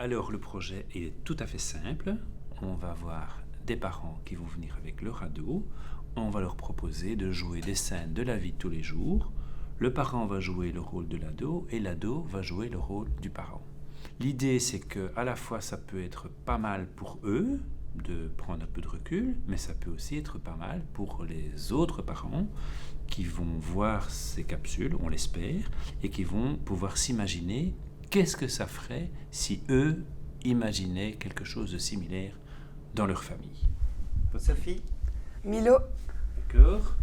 Alors le projet est tout à fait simple. On va avoir des parents qui vont venir avec leur ado. On va leur proposer de jouer des scènes de la vie de tous les jours. Le parent va jouer le rôle de l'ado et l'ado va jouer le rôle du parent. L'idée, c'est que à la fois ça peut être pas mal pour eux de prendre un peu de recul, mais ça peut aussi être pas mal pour les autres parents qui vont voir ces capsules, on l'espère, et qui vont pouvoir s'imaginer qu'est-ce que ça ferait si eux imaginaient quelque chose de similaire dans leur famille. Sophie? Milo. D'accord.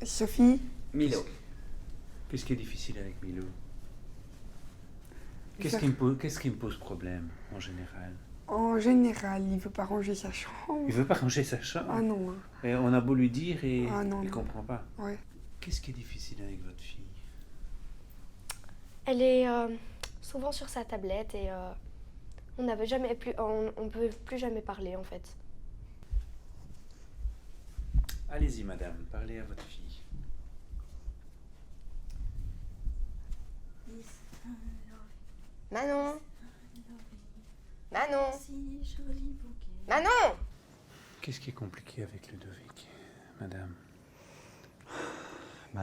Sophie. Milo. Qu'est-ce qui est difficile avec Milo? Ça- Qu'est-ce qui me pose problème en général? En général, il veut pas ranger sa chambre. Il veut pas ranger sa chambre. Ah non. Et on a beau lui dire et Ah non, il non. comprend pas. Ouais. Qu'est-ce qui est difficile avec votre fille? Elle est souvent sur sa tablette et on peut plus jamais parler en fait. Allez-y madame, parlez à votre fille. Manon. Manon. Manon. Qu'est-ce qui est compliqué avec Ludovic, madame?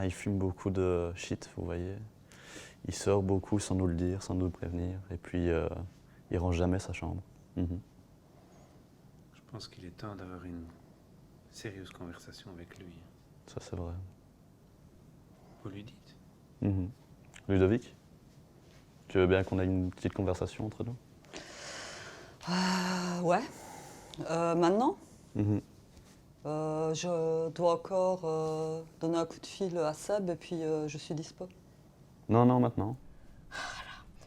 Il fume beaucoup de shit, vous voyez. Il sort beaucoup sans nous le dire, sans nous le prévenir. Et puis, il range jamais sa chambre. Mhm. Je pense qu'il est temps d'avoir une sérieuse conversation avec lui. Ça, c'est vrai. Vous lui dites? Mhm. Ludovic, tu veux bien qu'on ait une petite conversation entre nous? Ouais. Maintenant, Mhm. je dois encore donner un coup de fil à Seb et puis je suis dispo. Non, maintenant.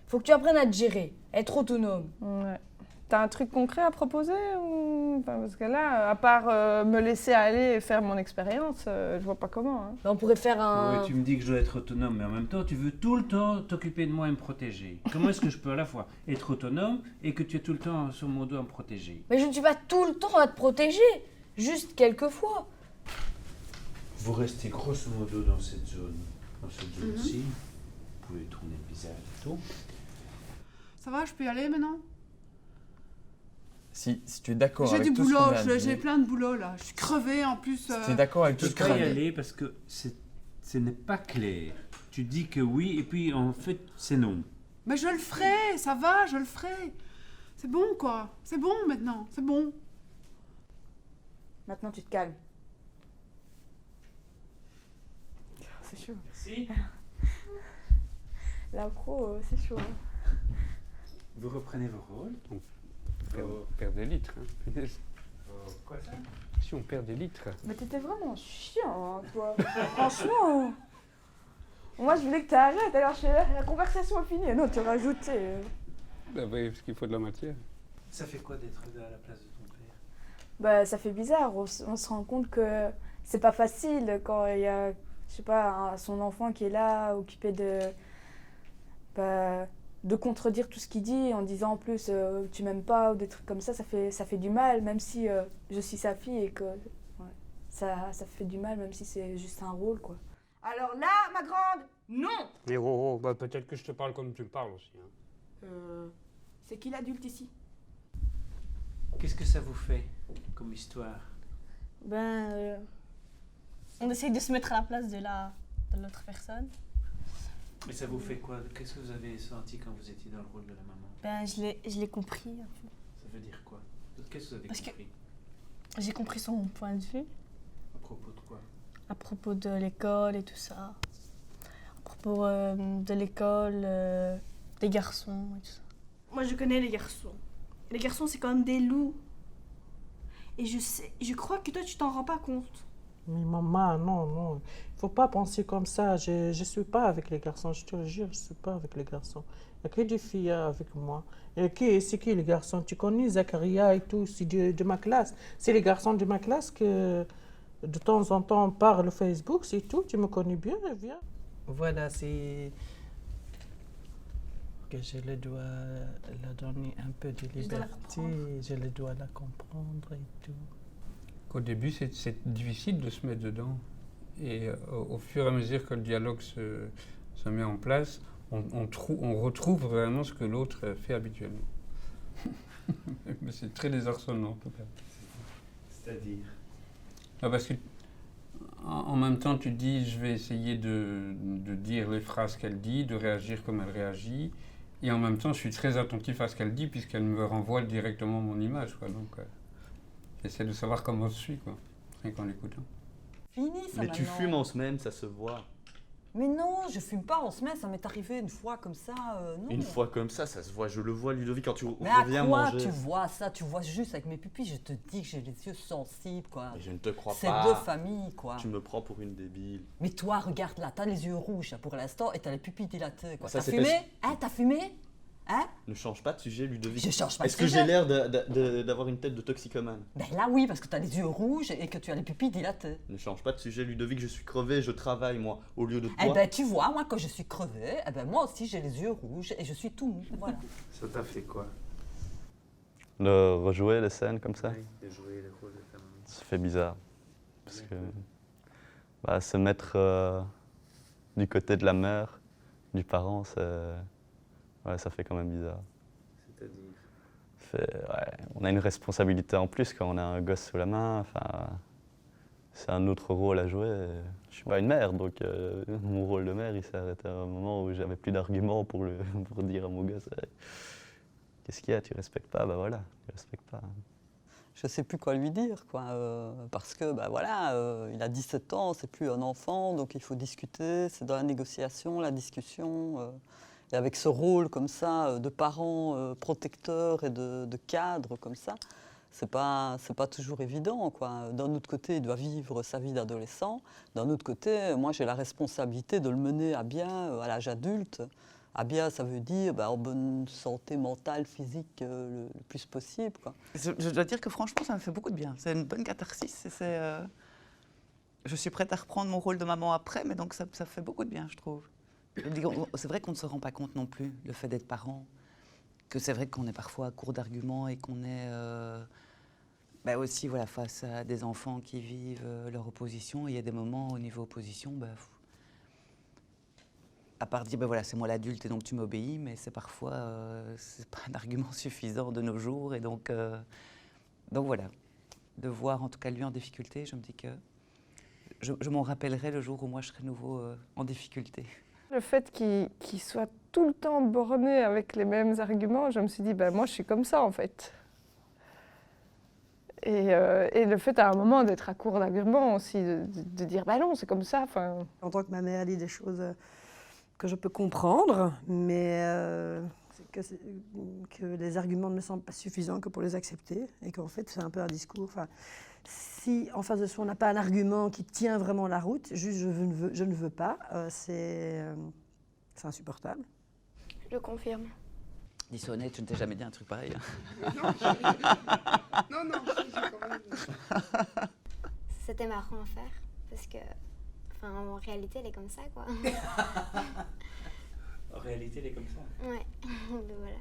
Faut que tu apprennes à te gérer, être autonome. Ouais. T'as un truc concret à proposer ou... enfin, parce que là, à part me laisser aller et faire mon expérience, je vois pas comment. Hein. On pourrait faire un... Oui, tu me dis que je dois être autonome, mais en même temps, tu veux tout le temps t'occuper de moi et me protéger. Comment est-ce que je peux à la fois être autonome et que tu es tout le temps sur mon dos à me protéger? Mais je ne suis pas tout le temps à te protéger, juste quelques fois. Vous restez grosso modo dans cette zone-ci. Vous pouvez tourner le visage et tout. Ça va, je peux y aller maintenant? Si tu es d'accord J'ai avec du tout ce qu'on boulot, vient de j'ai dire, plein de boulot là. Je suis crevée en plus. si tu es d'accord avec Tu tout peux ce qu'on pas y vient de dire, aller parce que ce n'est pas clair. Tu dis que oui et puis en fait c'est non. Mais je le ferai, ça va, je le ferai. C'est bon quoi. C'est bon maintenant, c'est bon. Maintenant, tu te calmes. C'est chaud. Merci. L'impro, c'est chaud. Vous reprenez vos rôles. On perd des litres. Hein. Quoi ça? Si on perd des litres. Mais t'étais vraiment chiant, hein, toi. Franchement. Moi, je voulais que t'arrêtes. Alors, la conversation est finie. Non, tu rajoutais. Bah oui, parce qu'il faut de la matière. Ça fait quoi d'être à la place de ton père? Bah, ça fait bizarre. On se rend compte que c'est pas facile quand il y a, je sais pas, son enfant qui est là, occupé de contredire tout ce qu'il dit en disant en plus tu m'aimes pas ou des trucs comme ça fait du mal, même si je suis sa fille et que ouais, ça fait du mal, même si c'est juste un rôle, quoi. Alors là, ma grande, non. Mais oh, bah peut-être que je te parle comme tu me parles aussi. Hein. C'est qui l'adulte ici? Qu'est-ce que ça vous fait comme histoire? Ben, on essaye de se mettre à la place de l'autre personne. Mais ça vous fait quoi? Qu'est-ce que vous avez senti quand vous étiez dans le rôle de la maman? Ben, je l'ai compris un peu. Ça veut dire quoi? Qu'est-ce que vous avez Parce compris? J'ai compris son point de vue À propos de quoi? à propos de l'école et tout ça. À propos de l'école, des garçons et tout ça. Moi, je connais les garçons. Les garçons, c'est quand même des loups. Et je crois que toi, tu t'en rends pas compte. Mais maman, non. Il faut pas penser comme ça. Je suis pas avec les garçons, je te le jure, je suis pas avec les garçons. Il n'y a que des filles avec moi. Et c'est qui les garçons? Tu connais Zacharia et tout, c'est de ma classe. C'est les garçons de ma classe que de temps en temps on parle Facebook, c'est tout. Tu me connais bien, viens. Voilà, c'est que je le dois la donner un peu de liberté, je le dois la comprendre et tout. Qu'au début, c'est difficile de se mettre dedans. Et au fur et à mesure que le dialogue se met en place, on retrouve vraiment ce que l'autre fait habituellement. Mais c'est très désarçonnant en tout cas. C'est-à-dire Parce que en même temps, tu te dis, je vais essayer de dire les phrases qu'elle dit, de réagir comme elle réagit. Et en même temps, je suis très attentif à ce qu'elle dit, puisqu'elle me renvoie directement mon image, quoi. Donc, j'essaie de savoir comment je suis, quoi, rien qu'en l'écoutant. Fini ça Mais tu maintenant. fumes en semaine, ça se voit. Mais non, je fume pas en semaine, ça m'est arrivé une fois comme ça, non. Une fois comme ça se voit. Je le vois, Ludovic, quand tu Mais à reviens quoi manger. tu vois ça? Tu vois juste avec mes pupilles, je te dis que j'ai les yeux sensibles, quoi. Mais je ne te crois C'est pas. deux familles, quoi. Tu me prends pour une débile. Mais toi, regarde là, t'as les yeux rouges là, pour l'instant et t'as les pupilles dilatées, quoi. Ça, T'as c'est fumé? Hein, t'as fumé? Hein? Ne change pas de sujet, Ludovic. Je change pas de Est-ce que sujet. j'ai l'air d'avoir une tête de toxicomane? Ben là oui, parce que t'as les yeux rouges et que tu as les pupilles dilatées. Ne change pas de sujet, Ludovic. Je suis crevé, je travaille, moi, au lieu de toi. Eh ben tu vois, moi quand je suis crevée, eh ben moi aussi j'ai les yeux rouges et je suis tout mou, voilà. Ça t'a fait quoi? De rejouer les scènes comme ça, De jouer le rôle de ta maman. ça fait bizarre. Parce que se mettre du côté de la mère, du parent, ça fait quand même bizarre. C'est-à-dire On a une responsabilité en plus quand on a un gosse sous la main. Enfin, c'est un autre rôle à jouer. Je suis pas une mère, donc mon rôle de mère, il s'est arrêté à un moment où j'avais plus d'arguments pour dire à mon gosse qu'est-ce qu'il y a, tu respectes pas? Bah voilà, tu respectes pas. Je sais plus quoi lui dire, quoi, parce que bah voilà, il a 17 ans, c'est plus un enfant, donc il faut discuter, c'est dans la négociation, la discussion. Et avec ce rôle comme ça de parent protecteur et de cadre comme ça, c'est pas toujours évident, quoi. D'un autre côté, il doit vivre sa vie d'adolescent. D'un autre côté, moi j'ai la responsabilité de le mener à bien à l'âge adulte. À bien, ça veut dire en bonne santé mentale, physique le plus possible, quoi. Je dois dire que franchement, ça me fait beaucoup de bien. C'est une bonne catharsis. Je suis prête à reprendre mon rôle de maman après, mais donc ça fait beaucoup de bien, je trouve. C'est vrai qu'on ne se rend pas compte non plus, le fait d'être parent, que c'est vrai qu'on est parfois à court d'arguments et qu'on est aussi voilà, face à des enfants qui vivent leur opposition. Il y a des moments au niveau opposition, à part dire voilà, c'est moi l'adulte et donc tu m'obéis, mais c'est parfois c'est pas un argument suffisant de nos jours. Et donc voilà, de voir en tout cas lui en difficulté, je me dis que je m'en rappellerai le jour où moi je serai nouveau en difficulté. Le fait qu'il soit tout le temps borné avec les mêmes arguments, je me suis dit, moi je suis comme ça en fait. Et le fait à un moment d'être à court d'arguments aussi, de dire, non, c'est comme ça. En tant que ma mère dit des choses que je peux comprendre, mais que les arguments ne me semblent pas suffisants que pour les accepter, et qu'en fait c'est un peu un discours. Si en face de soi on n'a pas un argument qui tient vraiment la route, juste je ne veux pas, c'est insupportable. Je confirme. Dis sois honnête, tu ne t'es jamais dit un truc pareil. Non, quand même. C'était marrant à faire parce que, en réalité, elle est comme ça, quoi. En réalité, elle est comme ça. Ouais, voilà.